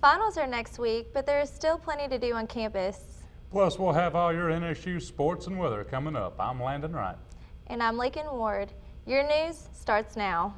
Finals are next week, but there is still plenty to do on campus. Plus, we'll have all your NSU sports and weather coming up. I'm Landon Wright. And I'm Lakin Ward. Your news starts now.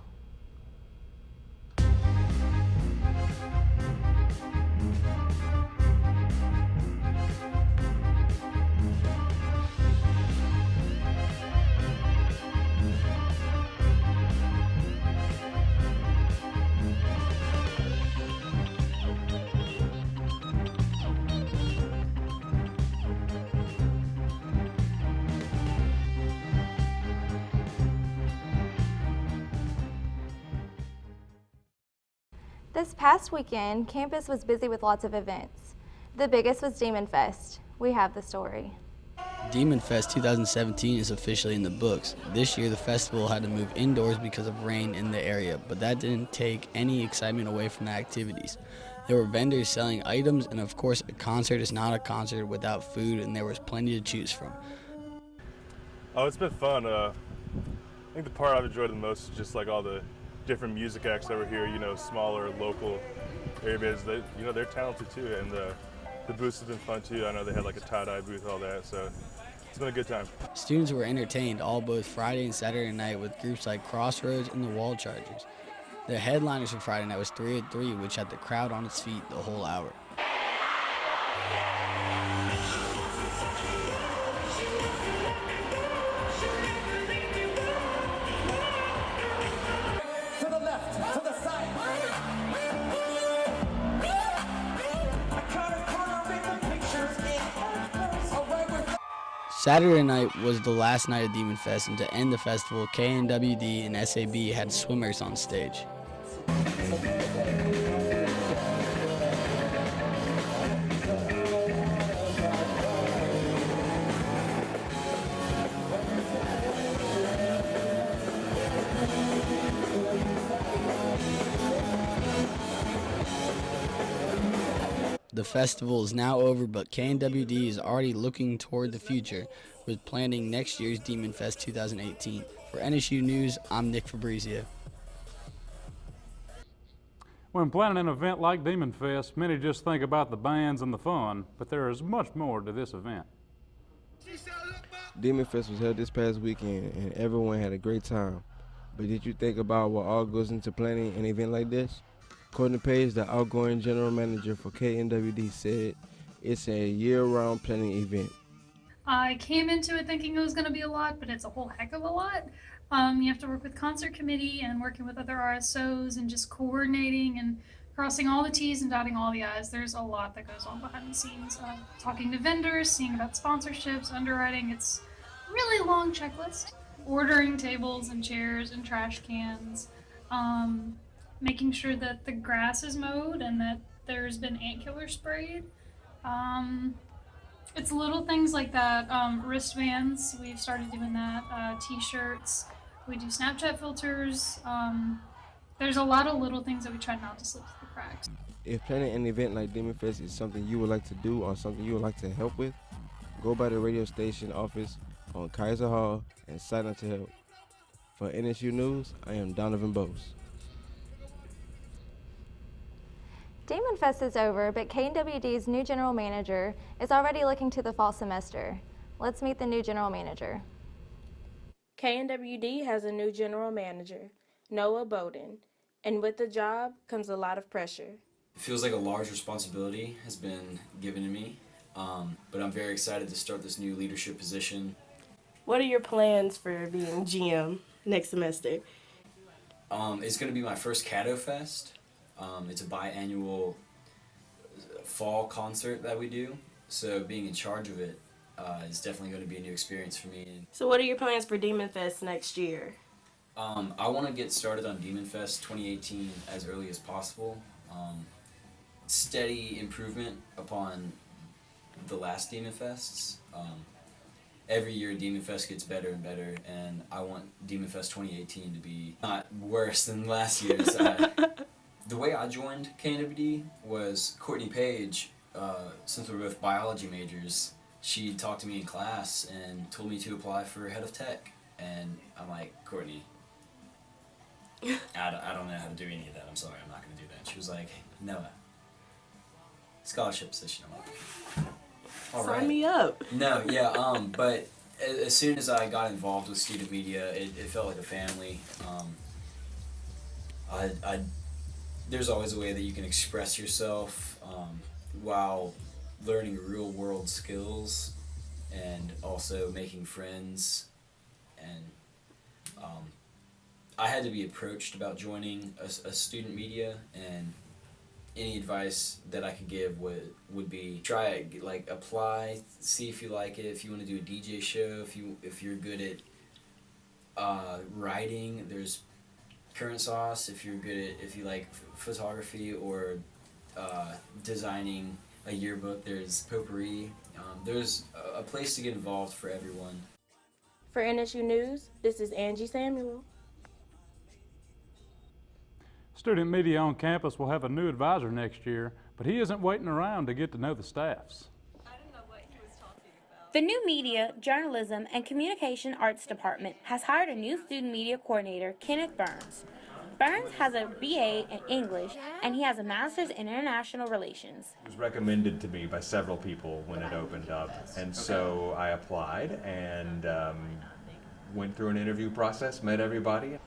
This past weekend, campus was busy with lots of events. The biggest was Demon Fest. We have the story. Demon Fest 2017 is officially in the books. This year the festival had to move indoors because of rain in the area, but that didn't take any excitement away from the activities. There were vendors selling items, and of course a concert is not a concert without food, and there was plenty to choose from. Oh, it's been fun. I think the part I've enjoyed the most is just like all the different music acts that were here, smaller, local areas. They're talented too, and the booths have been fun too. I know they had like a tie-dye booth, all that, so it's been a good time. Students were entertained all both Friday and Saturday night with groups like Crossroads and the Wall Chargers. The headliners for Friday night was 3 at 3, which had the crowd on its feet the whole hour. Saturday night was the last night of Demon Fest, and to end the festival, KNWD and SAB had swimmers on stage. The festival is now over, but KNWD is already looking toward the future with planning next year's Demon Fest 2018. For NSU News, I'm Nick Fabrizio. When planning an event like Demon Fest, many just think about the bands and the fun, but there is much more to this event. Demon Fest was held this past weekend, and everyone had a great time. But did you think about what all goes into planning an event like this? Courtney Page, the outgoing general manager for KNWD, said it's a year-round planning event. I came into it thinking it was going to be a lot, but it's a whole heck of a lot. You have to work with concert committee and working with other RSOs and just coordinating and crossing all the T's and dotting all the I's. There's a lot that goes on behind the scenes. Talking to vendors, seeing about sponsorships, underwriting. It's a really long checklist. Ordering tables and chairs and trash cans. Making sure that the grass is mowed and that there's been ant killer sprayed. It's little things like that. Wristbands, we've started doing that. T-shirts, we do Snapchat filters. There's a lot of little things that we try not to slip through the cracks. If planning an event like Demon Fest is something you would like to do or something you would like to help with, go by the radio station office on Kaiser Hall and sign up to help. For NSU News, I am Donovan Bose. Demon Fest is over, but KNWD's new general manager is already looking to the fall semester. Let's meet the new general manager. KNWD has a new general manager, Noah Bowden, and with the job comes a lot of pressure. It feels like a large responsibility has been given to me, but I'm very excited to start this new leadership position. What are your plans for being GM next semester? It's going to be my first Caddo Fest. It's a biannual fall concert that we do, so being in charge of it is definitely going to be a new experience for me. So what are your plans for Demon Fest next year? I want to get started on Demon Fest 2018 as early as possible. Steady improvement upon the last Demon Fests. Every year Demon Fest gets better and better, and I want Demon Fest 2018 to be not worse than last year's. The way I joined KNWD was Courtney Page, since we're both biology majors, she talked to me in class and told me to apply for head of tech. And I'm like, Courtney, I don't know how to do any of that. I'm sorry, I'm not going to do that. She was like, Noah, scholarship position. Sign me up. No, yeah, but as soon as I got involved with student media, it felt like a family. There's always a way that you can express yourself while learning real world skills and also making friends. And I had to be approached about joining a student media, and any advice that I could give would be try it, like apply, see if you like it. If you want to do a DJ show, if you're good at writing, there's Current Sauce. If you like photography or designing a yearbook, there's Potpourri. There's a place to get involved for everyone. For NSU News, this is Angie Samuel. Student media on campus will have a new advisor next year, but he isn't waiting around to get to know the staffs. The new Media, Journalism, and Communication Arts Department has hired a new student media coordinator, Kenneth Burns. Burns has a BA in English, and he has a master's in international relations. It was recommended to me by several people when it opened up, and so I applied and went through an interview process, met everybody.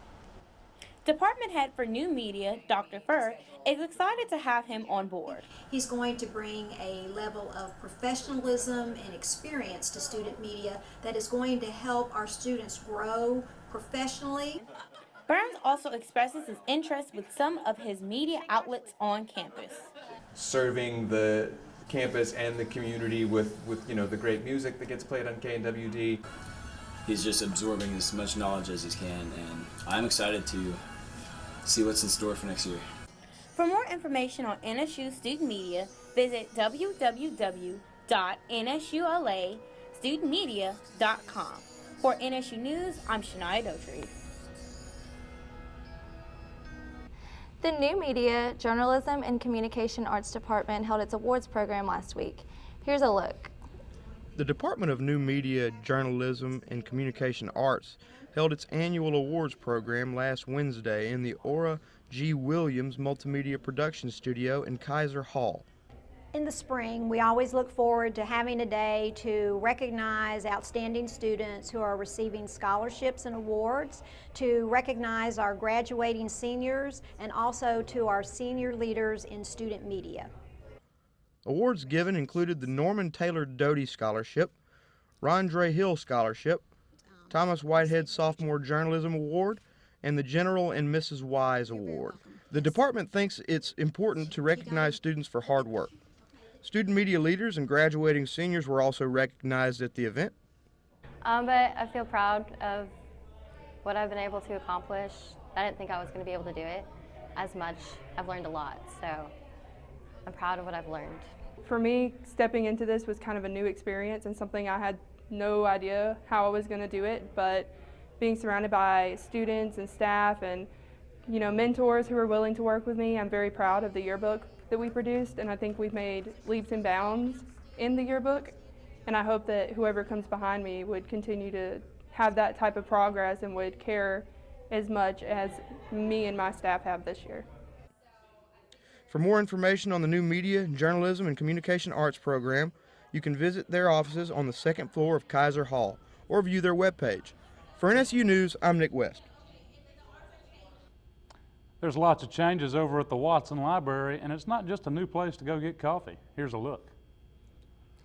Department head for new media, Dr. Furr, is excited to have him on board. He's going to bring a level of professionalism and experience to student media that is going to help our students grow professionally. Burns also expresses his interest with some of his media outlets on campus. Serving the campus and the community with the great music that gets played on KNWD. He's just absorbing as much knowledge as he can, and I'm excited to see what's in store for next year. For more information on NSU student media, visit www.nsulaStudentMedia.com. For NSU News, I'm Shania Dotry. The new Media, Journalism, and Communication Arts Department held its awards program last week. Here's a look. The Department of New Media, Journalism, and Communication Arts held its annual awards program last Wednesday in the Ora G. Williams Multimedia Production Studio in Kaiser Hall. In the spring, we always look forward to having a day to recognize outstanding students who are receiving scholarships and awards, to recognize our graduating seniors, and also to our senior leaders in student media. Awards given included the Norman Taylor Doty Scholarship, Rondre Hill Scholarship, Thomas Whitehead Sophomore Journalism Award, and the General and Mrs. Wise Award. The department thinks it's important to recognize students for hard work. Student media leaders and graduating seniors were also recognized at the event. But I feel proud of what I've been able to accomplish. I didn't think I was going to be able to do it as much. I've learned a lot, so I'm proud of what I've learned. For me, stepping into this was kind of a new experience and something I had no idea how I was going to do it, but being surrounded by students and staff and mentors who are willing to work with me, I'm very proud of the yearbook that we produced, and I think we've made leaps and bounds in the yearbook, and I hope that whoever comes behind me would continue to have that type of progress and would care as much as me and my staff have this year. For more information on the new Media, Journalism, and Communication Arts program, you can visit their offices on the second floor of Kaiser Hall or view their webpage. For NSU News, I'm Nick West. There's lots of changes over at the Watson Library, and it's not just a new place to go get coffee. Here's a look.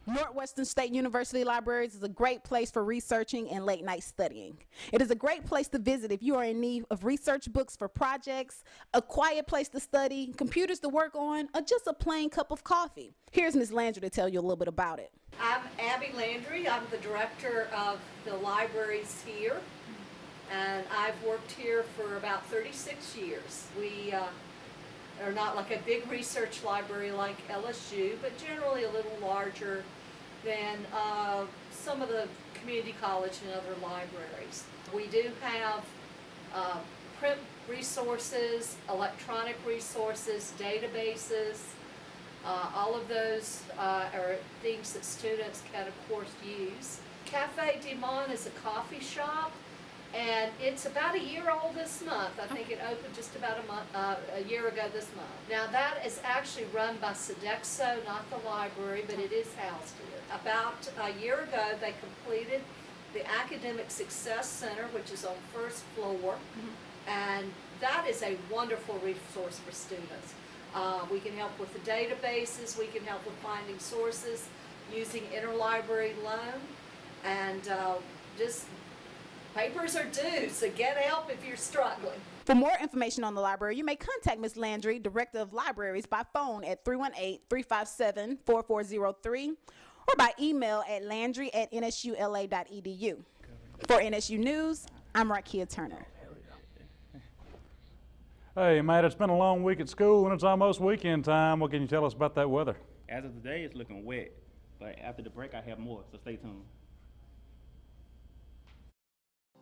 Northwestern State University Libraries is a great place for researching and late night studying. It is a great place to visit if you are in need of research books for projects, a quiet place to study, computers to work on, or just a plain cup of coffee. Here's Ms. Landry to tell you a little bit about it. I'm Abby Landry. I'm the director of the libraries here, and I've worked here for about 36 years. We are not like a big research library like LSU, but generally a little larger than some of the community college and other libraries. We do have print resources, electronic resources, databases. All of those are things that students can, of course, use. Cafe Du Monde is a coffee shop, And it's about a year old this month. I think it opened just about a year ago this month. Now that is actually run by Sodexo, not the library, but it is housed here. About a year ago, they completed the Academic Success Center, which is on first floor, and that is a wonderful resource for students. We can help with the databases, we can help with finding sources, using interlibrary loan, and just papers are due, so get help if you're struggling. For more information on the library, you may contact Ms. Landry, Director of Libraries, by phone at 318-357-4403 or by email at landry@nsula.edu. For NSU News, I'm Rakia Turner. Hey, Matt, it's been a long week at school and it's almost weekend time. What can you tell us about that weather? As of today, it's looking wet, but after the break, I have more, so stay tuned.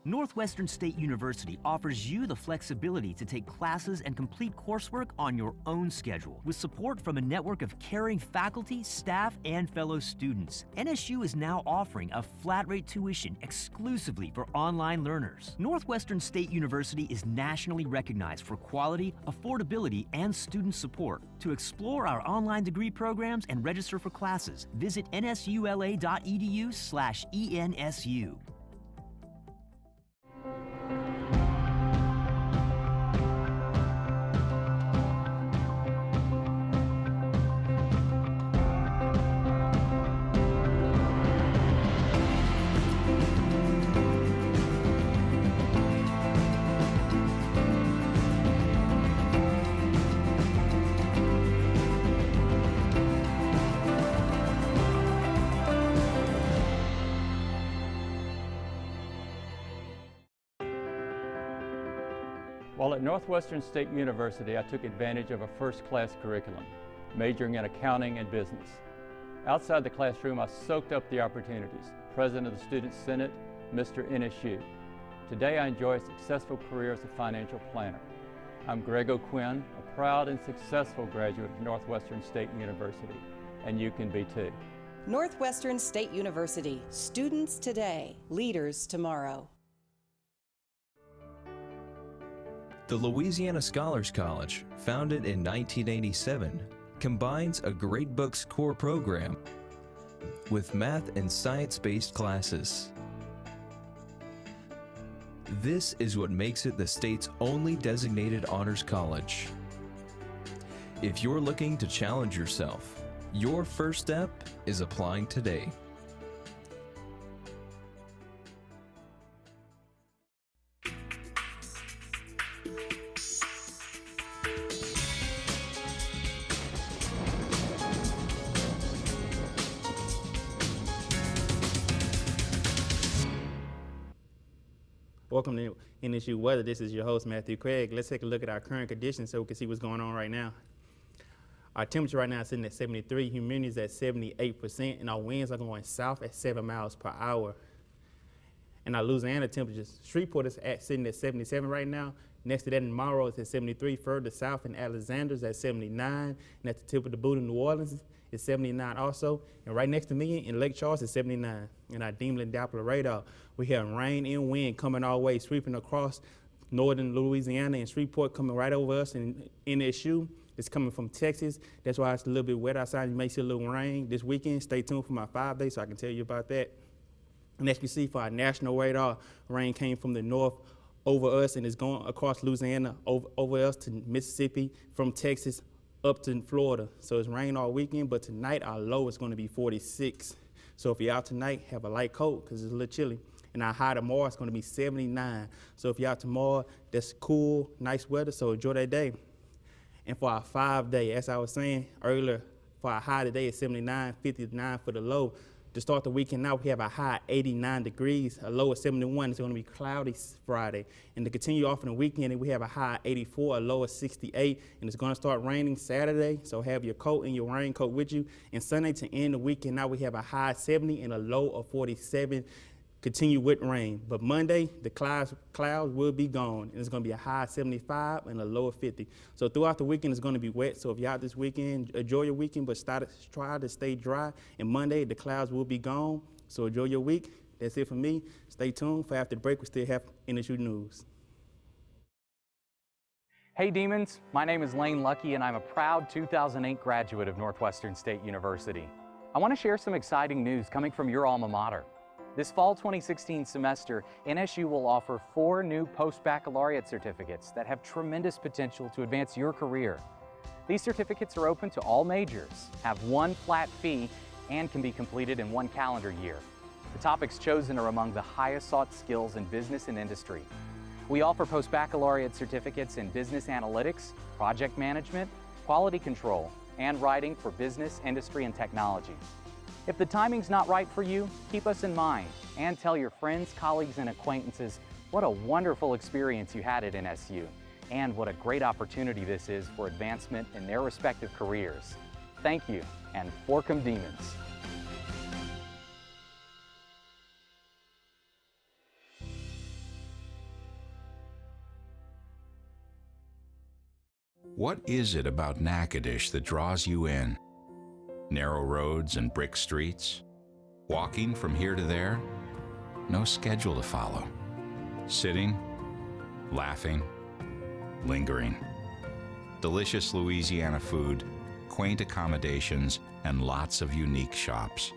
Northwestern State University offers you the flexibility to take classes and complete coursework on your own schedule, with support from a network of caring faculty, staff, and fellow students. NSU is now offering a flat-rate tuition exclusively for online learners. Northwestern State University is nationally recognized for quality, affordability, and student support. To explore our online degree programs and register for classes, visit nsula.edu/ENSU. While at Northwestern State University, I took advantage of a first-class curriculum, majoring in accounting and business. Outside the classroom, I soaked up the opportunities. President of the Student Senate, Mr. NSU. Today, I enjoy a successful career as a financial planner. I'm Greg O'Quinn, a proud and successful graduate of Northwestern State University, and you can be too. Northwestern State University, students today, leaders tomorrow. The Louisiana Scholars College, founded in 1987, combines a Great Books core program with math and science-based classes. This is what makes it the state's only designated honors college. If you're looking to challenge yourself, your first step is applying today. Welcome to NSU Weather. This is your host, Matthew Craig. Let's take a look at our current conditions so we can see what's going on right now. Our temperature right now is sitting at 73, humidity is at 78%, and our winds are going south at 7 miles per hour. And our Louisiana temperatures, Shreveport is sitting at 77 right now. Next to that in Monroe is at 73. Further south in Alexander is at 79. And at the tip of the boot in New Orleans is 79 also. And right next to me in Lake Charles is 79. And our Deemlin Doppler radar, we have rain and wind coming our way, sweeping across northern Louisiana, and Shreveport coming right over us. And NSU is coming from Texas. That's why it's a little bit wet outside. You may see a little rain this weekend. Stay tuned for my 5 days so I can tell you about that. And as you see, for our national radar, rain came from the north over us and is going across Louisiana, over us to Mississippi, from Texas up to Florida. So it's rain all weekend, but tonight our low is going to be 46. So if you're out tonight, have a light coat because it's a little chilly. And our high tomorrow is going to be 79. So if you're out tomorrow, that's cool, nice weather, so enjoy that day. And for our 5 day, as I was saying earlier, for our high today is 79, 59 for the low. To start the weekend now, we have a high 89 degrees, a low of 71. It's going to be cloudy Friday. And to continue off in the weekend, we have a high 84, a low of 68. And it's going to start raining Saturday, so have your coat and your raincoat with you. And Sunday to end the weekend, now we have a high 70 and a low of 47. Continue with rain. But Monday, the clouds will be gone, and it's going to be a high 75 and a low of 50. So throughout the weekend, it's going to be wet. So if you're out this weekend, enjoy your weekend, but try to stay dry. And Monday, the clouds will be gone. So enjoy your week. That's it for me. Stay tuned for after the break. We still have NSU News. Hey Demons, my name is Lane Lucky and I'm a proud 2008 graduate of Northwestern State University. I want to share some exciting news coming from your alma mater. This fall 2016 semester, NSU will offer 4 new post-baccalaureate certificates that have tremendous potential to advance your career. These certificates are open to all majors, have 1 flat fee, and can be completed in 1 calendar year. The topics chosen are among the highest sought skills in business and industry. We offer post-baccalaureate certificates in business analytics, project management, quality control, and writing for business, industry, and technology. If the timing's not right for you, keep us in mind and tell your friends, colleagues, and acquaintances what a wonderful experience you had at NSU and what a great opportunity this is for advancement in their respective careers. Thank you, and fork 'em Demons. What is it about Natchitoches that draws you in? Narrow roads and brick streets? Walking from here to there? No schedule to follow. Sitting, laughing, lingering. Delicious Louisiana food, quaint accommodations, and lots of unique shops.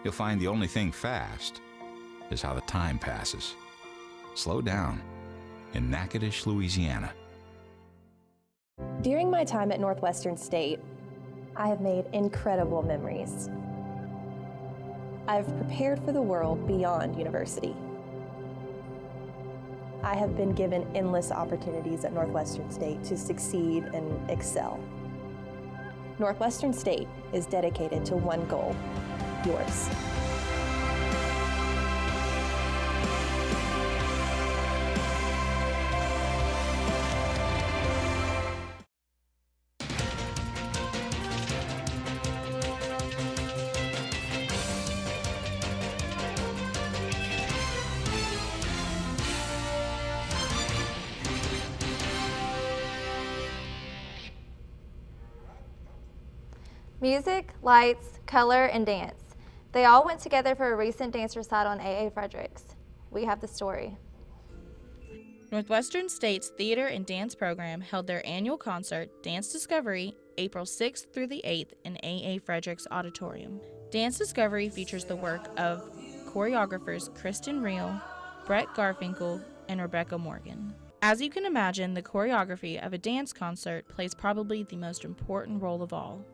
You'll find the only thing fast is how the time passes. Slow down in Natchitoches, Louisiana. During my time at Northwestern State, I have made incredible memories. I've prepared for the world beyond university. I have been given endless opportunities at Northwestern State to succeed and excel. Northwestern State is dedicated to one goal, yours. Music, lights, color, and dance. They all went together for a recent dance recital in AA Fredericks. We have the story. Northwestern State's Theater and Dance Program held their annual concert, Dance Discovery, April 6th through the 8th in AA Fredericks Auditorium. Dance Discovery features the work of choreographers Kristen Reel, Brett Garfinkel, and Rebecca Morgan. As you can imagine, the choreography of a dance concert plays probably the most important role of all.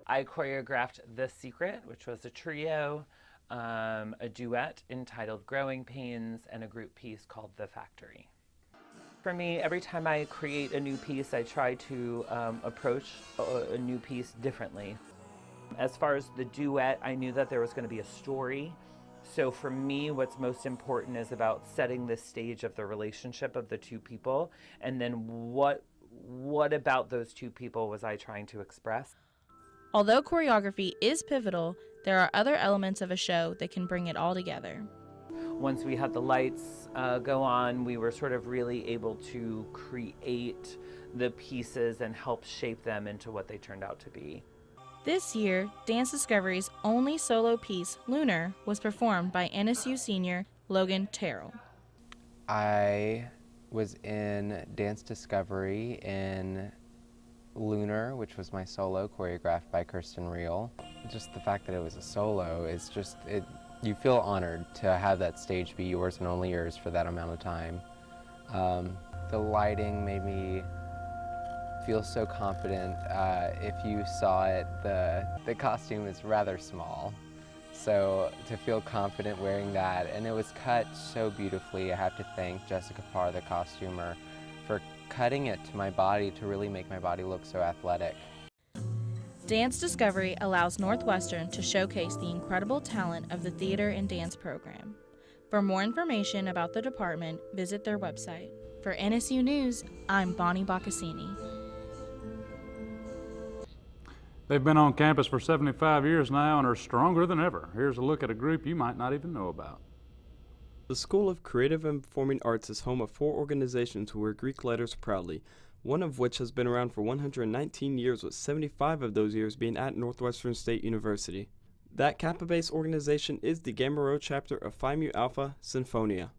I choreographed The Secret, which was a trio, a duet entitled Growing Pains, and a group piece called The Factory. For me, every time I create a new piece, I try to approach a new piece differently. As far as the duet, I knew that there was going to be a story. So for me, what's most important is about setting the stage of the relationship of the two people, and then what about those two people was I trying to express. Although choreography is pivotal, there are other elements of a show that can bring it all together. Once we had the lights go on, we were sort of really able to create the pieces and help shape them into what they turned out to be. This year, Dance Discovery's only solo piece, Lunar, was performed by NSU senior Logan Terrell. I was in Dance Discovery in Lunar, which was my solo, choreographed by Kristen Reel. Just the fact that it was a solo is just, you feel honored to have that stage be yours and only yours for that amount of time. The lighting made me feel so confident. If you saw it, the costume is rather small. So to feel confident wearing that, and it was cut so beautifully. I have to thank Jessica Parr, the costumer, for cutting it to my body to really make my body look so athletic. Dance Discovery allows Northwestern to showcase the incredible talent of the theater and dance program. For more information about the department, visit their website. For NSU News, I'm Bonnie Baccassini. They've been on campus for 75 years now and are stronger than ever. Here's a look at a group you might not even know about. The School of Creative and Performing Arts is home of 4 organizations who wear Greek letters proudly, one of which has been around for 119 years, with 75 of those years being at Northwestern State University. That Kappa-based organization is the Gamma Rho chapter of Phi Mu Alpha Sinfonia.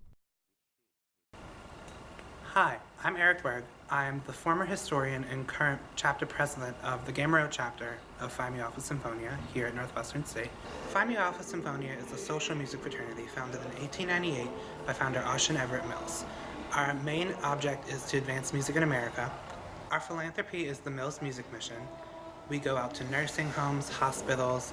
Hi, I'm Eric Berg. I'm the former historian and current chapter president of the Gamma Rho chapter of Phi Mu Alpha Sinfonia here at Northwestern State. Phi Mu Alpha Sinfonia is a social music fraternity founded in 1898 by founder Austin Everett Mills. Our main object is to advance music in America. Our philanthropy is the Mills Music Mission. We go out to nursing homes, hospitals,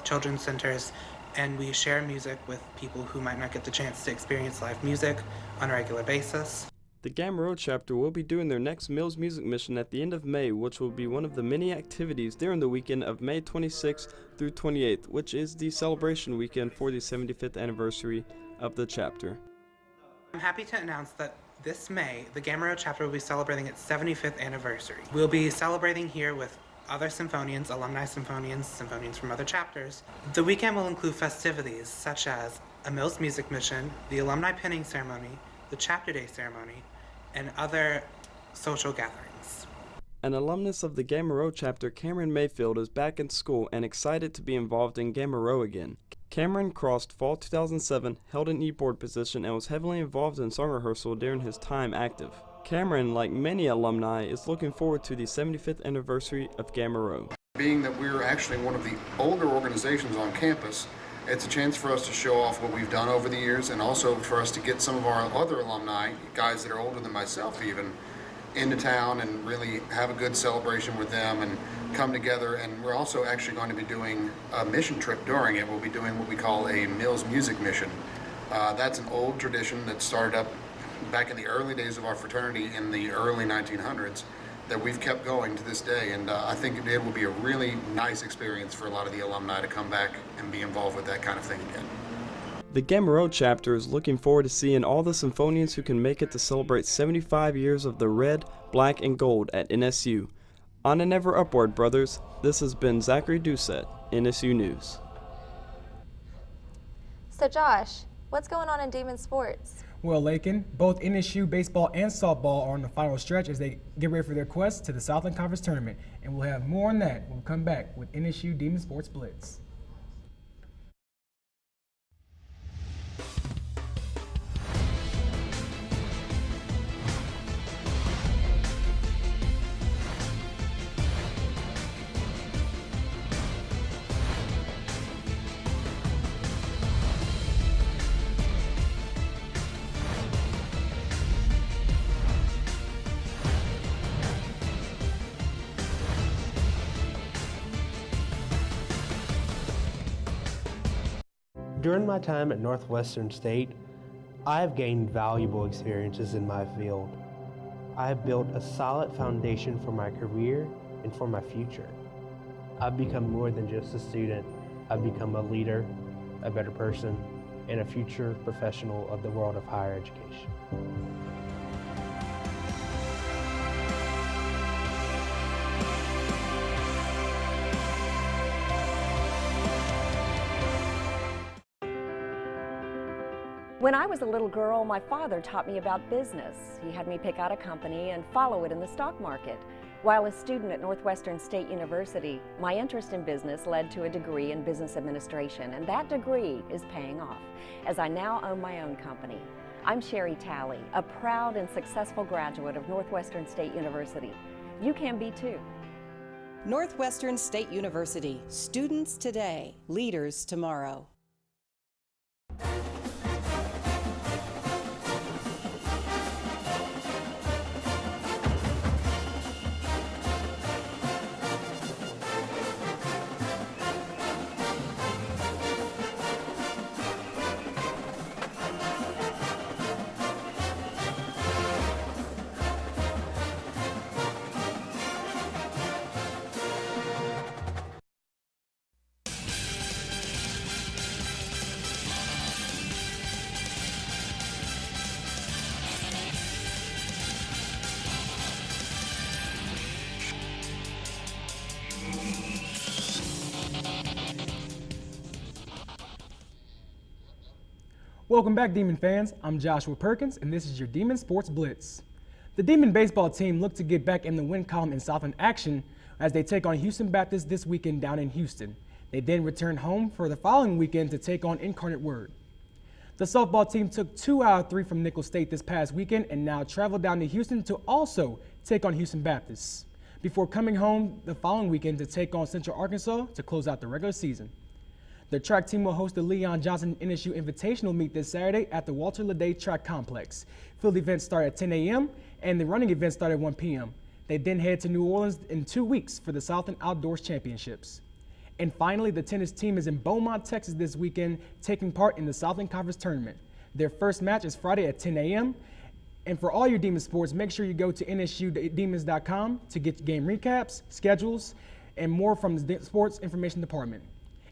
children's centers, and we share music with people who might not get the chance to experience live music on a regular basis. The Gamma Rho chapter will be doing their next Mills Music Mission at the end of May, which will be one of the many activities during the weekend of May 26th through 28th, which is the celebration weekend for the 75th anniversary of the chapter. I'm happy to announce that this May, the Gamma Rho chapter will be celebrating its 75th anniversary. We'll be celebrating here with other symphonians, alumni symphonians, symphonians from other chapters. The weekend will include festivities such as a Mills Music Mission, the alumni pinning ceremony, the chapter day ceremony, and other social gatherings. An alumnus of the Gamma Rho chapter, Cameron Mayfield, is back in school and excited to be involved in Gamma Rho again. Cameron crossed fall 2007, held an e-board position, and was heavily involved in song rehearsal during his time active. Cameron, like many alumni, is looking forward to the 75th anniversary of Gamma Rho. Being that we're actually one of the older organizations on campus, it's a chance for us to show off what we've done over the years, and also for us to get some of our other alumni, guys that are older than myself even, into town and really have a good celebration with them and come together. And we're also actually going to be doing a mission trip during it. We'll be doing what we call a Mills Music Mission. That's an old tradition that started up back in the early days of our fraternity in the early 1900s that we've kept going to this day, and I think it will be a really nice experience for a lot of the alumni to come back and be involved with that kind of thing again. The Gamma Rho chapter is looking forward to seeing all the symphonians who can make it to celebrate 75 years of the red, black, and gold at NSU. On and ever upward, brothers. This has been Zachary Doucette, NSU News. So Josh, what's going on in Demon Sports? Well, Lakin, both NSU baseball and softball are on the final stretch as they get ready for their quest to the Southland Conference Tournament. And we'll have more on that when we come back with NSU Demon Sports Blitz. During my time at Northwestern State, I have gained valuable experiences in my field. I have built a solid foundation for my career and for my future. I've become more than just a student. I've become a leader, a better person, and a future professional of the world of higher education. When I was a little girl, my father taught me about business. He had me pick out a company and follow it in the stock market. While a student at Northwestern State University, my interest in business led to a degree in business administration, and that degree is paying off, as I now own my own company. I'm Sherry Talley, a proud and successful graduate of Northwestern State University. You can be too. Northwestern State University. Students today, leaders tomorrow. Welcome back, Demon fans. I'm Joshua Perkins, and this is your Demon Sports Blitz. The Demon baseball team look to get back in the win column in Southland action as they take on Houston Baptist this weekend down in Houston. They then returned home for the following weekend to take on Incarnate Word. The softball team took 2 out of 3 from Nicholls State this past weekend and now travel down to Houston to also take on Houston Baptist, before coming home the following weekend to take on Central Arkansas to close out the regular season. The track team will host the Leon Johnson NSU Invitational Meet this Saturday at the Walter Lede Track Complex. Field events start at 10 a.m. and the running events start at 1 p.m. They then head to New Orleans in 2 weeks for the Southland Outdoors Championships. And finally, the tennis team is in Beaumont, Texas this weekend, taking part in the Southland Conference Tournament. Their first match is Friday at 10 a.m. And for all your Demon sports, make sure you go to nsudemons.com to get game recaps, schedules, and more from the Sports Information Department.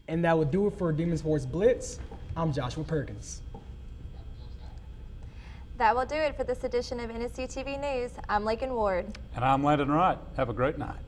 And that will do it for Demon Sports Blitz. I'm Joshua Perkins. That will do it for this edition of NSU TV News. I'm Lakin Ward. And I'm Landon Wright. Have a great night.